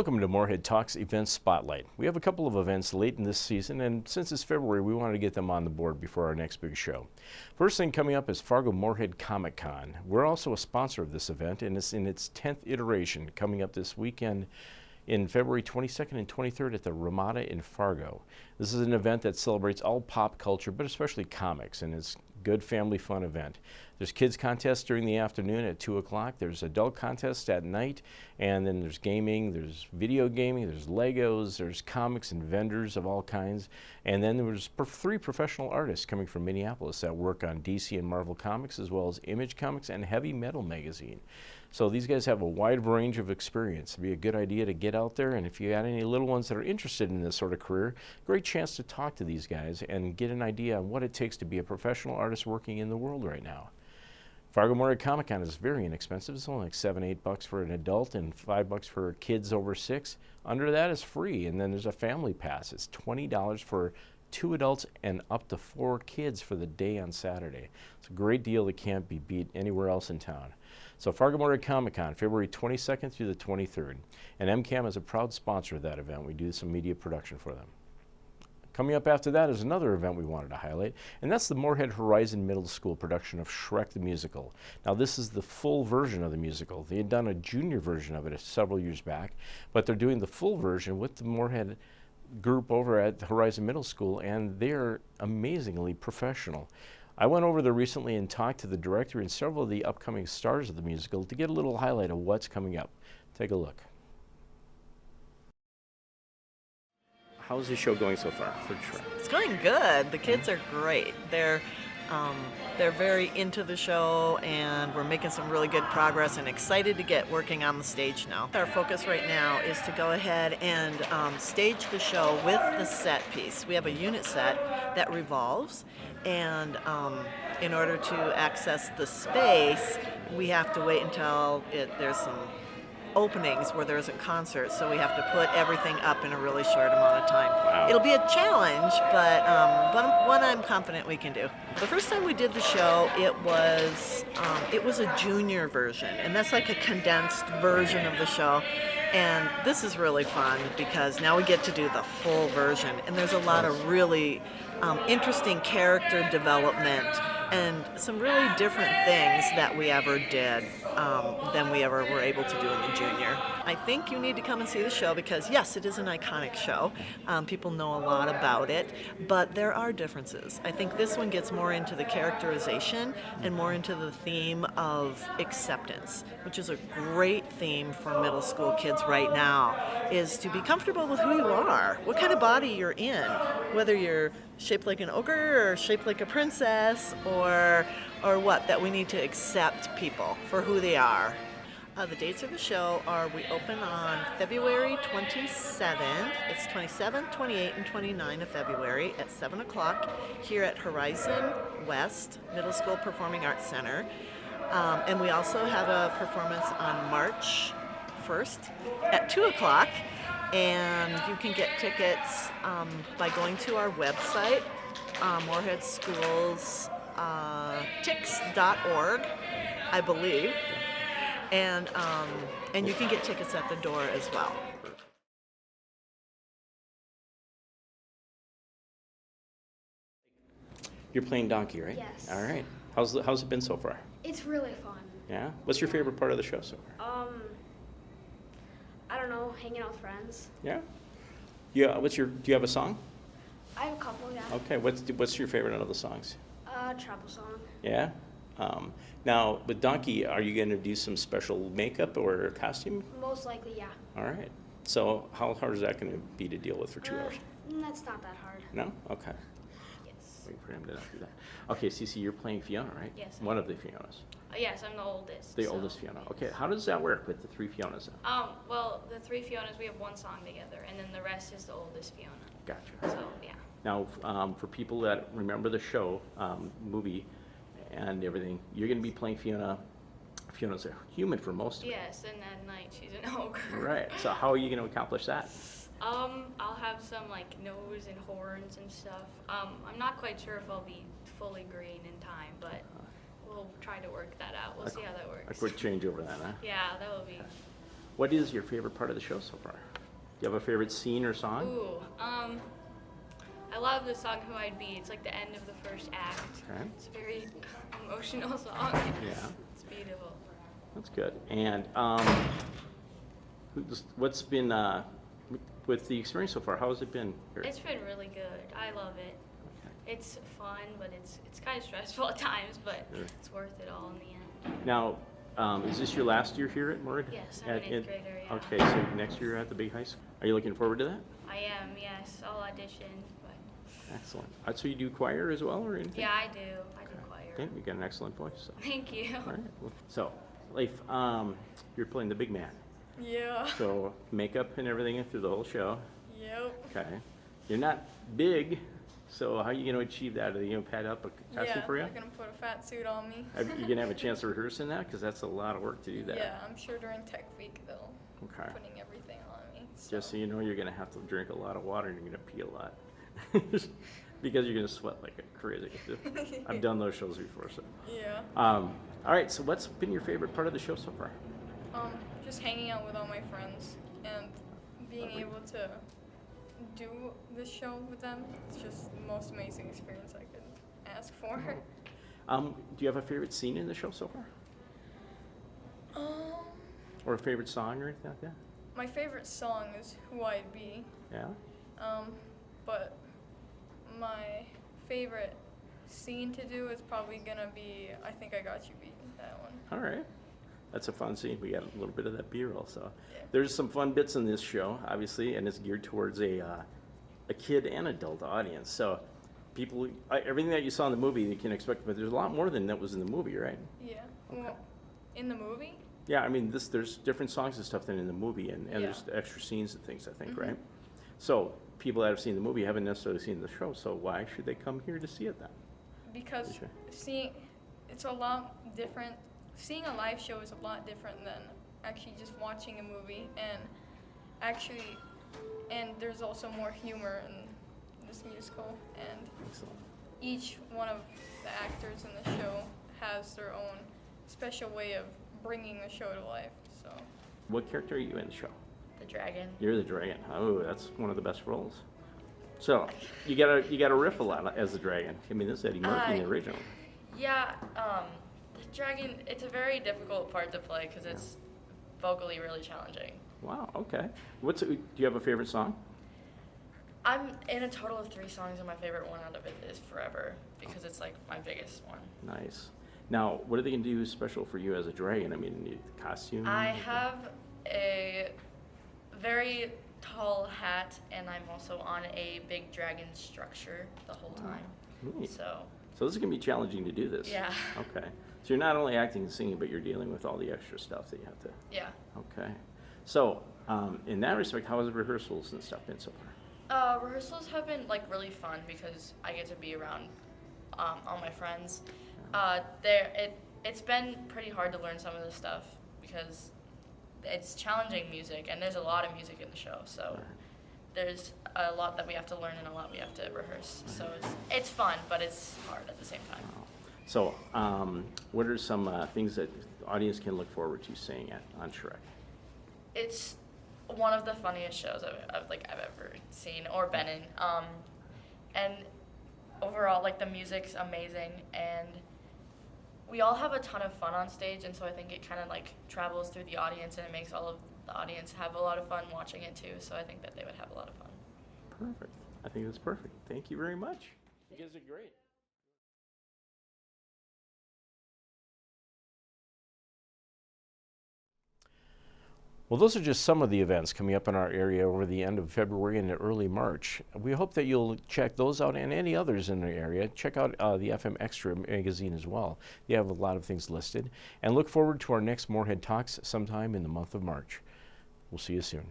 Welcome to Moorhead Talks Event Spotlight. We have a couple of events late in this season, and since it's February, we wanted to get them on the board before our next big show. First thing coming up is Fargo Moorhead Comic Con. We're also a sponsor of this event, and it's in its 10th iteration coming up this weekend in February 22nd and 23rd at the Ramada in Fargo. This is an event that celebrates all pop culture, but especially comics, and it's a good family fun event. There's kids contests during the afternoon at 2 o'clock. There's adult contests at night, and then there's gaming, there's video gaming, there's Legos, there's comics and vendors of all kinds. And then there's three professional artists coming from Minneapolis that work on DC and Marvel comics, as well as Image Comics and Heavy Metal magazine. So these guys have a wide range of experience. It'd be a good idea to get out there, and if you had any little ones that are interested in this sort of career, great chance to talk to these guys and get an idea on what it takes to be a professional artist working in the world right now. Fargo Moorhead Comic Con is very inexpensive. It's only like $7-8 for an adult and $5 for kids over 6. Under that is free, and then there's a family pass. It's $20 for 2 adults and up to 4 kids for the day on Saturday. It's a great deal that can't be beat anywhere else in town. So Fargo Moorhead Comic Con, February 22nd through the 23rd. And MCAM is a proud sponsor of that event. We do some media production for them. Coming up after that is another event we wanted to highlight, and that's the Moorhead Horizon Middle School production of Shrek the Musical. Now this is the full version of the musical. They had done a junior version of it several years back, but they're doing the full version with the Moorhead group over at Horizon Middle School, and they're amazingly professional. I went over there recently and talked to the director and several of the upcoming stars of the musical to get a little highlight of what's coming up. Take a look. How's the show going so far for Shrek? It's going good. The kids are great. They're very into the show, and we're making some really good progress and excited to get working on the stage now. Our focus right now is to go ahead and stage the show with the set piece. We have a unit set that revolves, and in order to access the space, we have to wait until there's some openings where there's a concert, so we have to put everything up in a really short amount of time. Wow. It'll be a challenge, but one I'm confident we can do. The first time we did the show, it was a junior version, and that's like a condensed version of the show. And this is really fun because now we get to do the full version, and there's a lot of really interesting character development and some really different things that we ever did than we ever were able to do in the junior. I think you need to come and see the show because, yes, it is an iconic show. People know a lot about it, but there are differences. I think this one gets more into the characterization and more into the theme of acceptance, which is a great theme for middle school kids right now, is to be comfortable with who you are, what kind of body you're in, whether you're shaped like an ogre or shaped like a princess or what, that we need to accept people for who they are. The dates of the show are we open on February 27th. It's 27th, 28th, and 29th of February at 7 o'clock here at Horizon West Middle School Performing Arts Center. And we also have a performance on March 1st at 2 o'clock. And you can get tickets by going to our website, Moorhead Schools tix.org, I believe, and you can get tickets at the door as well. You're playing Donkey, right? Yes. All right. How's it been so far? It's really fun. Yeah? What's your favorite part of the show so far? I don't know, hanging out with friends. Yeah? Yeah. Do you have a song? I have a couple, yeah. Okay. What's your favorite out of the songs? Travel song. Yeah? Now, with Donkey, are you going to do some special makeup or costume? Most likely, yeah. All right. So how hard is that going to be to deal with for 2 hours? That's not that hard. No? Okay. Yes. Wait for him to not do that. Okay, Cece, you're playing Fiona, right? Yes. One of the Fionas. Yes, I'm the oldest. The oldest Fiona. Okay, how does that work with the 3 Fionas then? Well, the 3 Fionas, we have one song together, and then the rest is the oldest Fiona. Gotcha. So, yeah. Now, for people that remember the show, movie, and everything, you're going to be playing Fiona. Fiona's a human for most of it. Yes, and at night she's an ogre. Right. So how are you going to accomplish that? I'll have some like nose and horns and stuff. I'm not quite sure if I'll be fully green in time, but we'll try to work that out. We'll see how that works. A quick change over that, huh? Yeah, that will be. What is your favorite part of the show so far? Do you have a favorite scene or song? Ooh, I love the song "Who I'd Be." It's like the end of the first act. Okay. It's a very emotional song. Yeah. It's beautiful. That's good. And what's been with the experience so far? How has it been here? It's been really good. I love it. Okay. It's fun, but it's kind of stressful at times, but Sure. it's worth it all in the end. Now, is this your last year here at Moorhead? Yes, I'm an 8th grader, yeah. Okay, so next year at the big high school. Are you looking forward to that? I am, yes. I'll audition, but Excellent. So you do choir as well, or anything? yeah, I do. I do choir. Okay, you got an excellent voice. So. Thank you. All right. Well, so, Leif, you're playing the big man. Yeah. So makeup and everything through the whole show. Yep. Okay. You're not big, so how are you going to achieve that? Are you going to pad up a costume Yeah, for you? they're gonna put a fat suit on me. Are you going to have a chance to rehearse in that? Because that's a lot of work to do that. Yeah, I'm sure during Tech Week they'll Okay. putting everything on me. Just so you know, you're going to have to drink a lot of water and you're going to pee a lot. Because you're going to sweat like a crazy. I've done those shows before, so. Yeah. All right, so what's been your favorite part of the show so far? Just hanging out with all my friends and being Lovely. able to do this show with them. It's just the most amazing experience I could ask for. Do you have a favorite scene in the show so far? Or a favorite song or anything like that? My favorite song is "Who I'd Be," Yeah? but my favorite scene to do is probably gonna be "I Think I Got You Beat." That one. All right. That's a fun scene. We got a little bit of that B-roll. So Yeah. there's some fun bits in this show, obviously, and it's geared towards a kid and adult audience. So people, everything that you saw in the movie, you can expect, but there's a lot more than that was in the movie, right? Yeah. Okay. Well, in the movie. Yeah, I mean, there's different songs and stuff than in the movie, and Yeah. there's extra scenes and things, I think, right? So people that have seen the movie haven't necessarily seen the show, so why should they come here to see it then? Because Okay. it's a lot different. Seeing a live show is a lot different than actually just watching a movie, and there's also more humor in this musical, and Excellent. each one of the actors in the show has their own special way of bringing the show to life. So What character are you in the show? The dragon. You're the dragon. Oh, that's one of the best roles. So you gotta riff a lot as the dragon. I mean, this is Eddie Murphy in the original. Yeah, the dragon, it's a very difficult part to play because it's vocally really challenging. Wow. Okay. Do you have a favorite song? I'm in a total of 3 songs, and my favorite one out of it is Forever because it's like my biggest one. Nice. Now, what are they gonna do special for you as a dragon? I mean, the costume. I have a very tall hat, and I'm also on a big dragon structure the whole time. Neat. So, So this is gonna be challenging to do this. yeah. Okay. So you're not only acting and singing, but you're dealing with all the extra stuff that you have to. Yeah. Okay. So in that respect, how has the rehearsals and stuff been so far? Rehearsals have been like really fun because I get to be around all my friends. It's been pretty hard to learn some of this stuff because it's challenging music, and there's a lot of music in the show. So there's a lot that we have to learn and a lot we have to rehearse. So it's fun, but it's hard at the same time. Wow. So what are some things that the audience can look forward to seeing on Shrek? It's one of the funniest shows I've ever seen or been in. And overall, like, the music's amazing, and we all have a ton of fun on stage, and so I think it kind of like travels through the audience, and it makes all of the audience have a lot of fun watching it too. So I think that they would have a lot of fun. Perfect. I think that's perfect. Thank you very much. You guys are great. Well, those are just some of the events coming up in our area over the end of February and early March. We hope that you'll check those out and any others in the area. Check out the FM Extra magazine as well. They have a lot of things listed. And look forward to our next Moorhead Talks sometime in the month of March. We'll see you soon.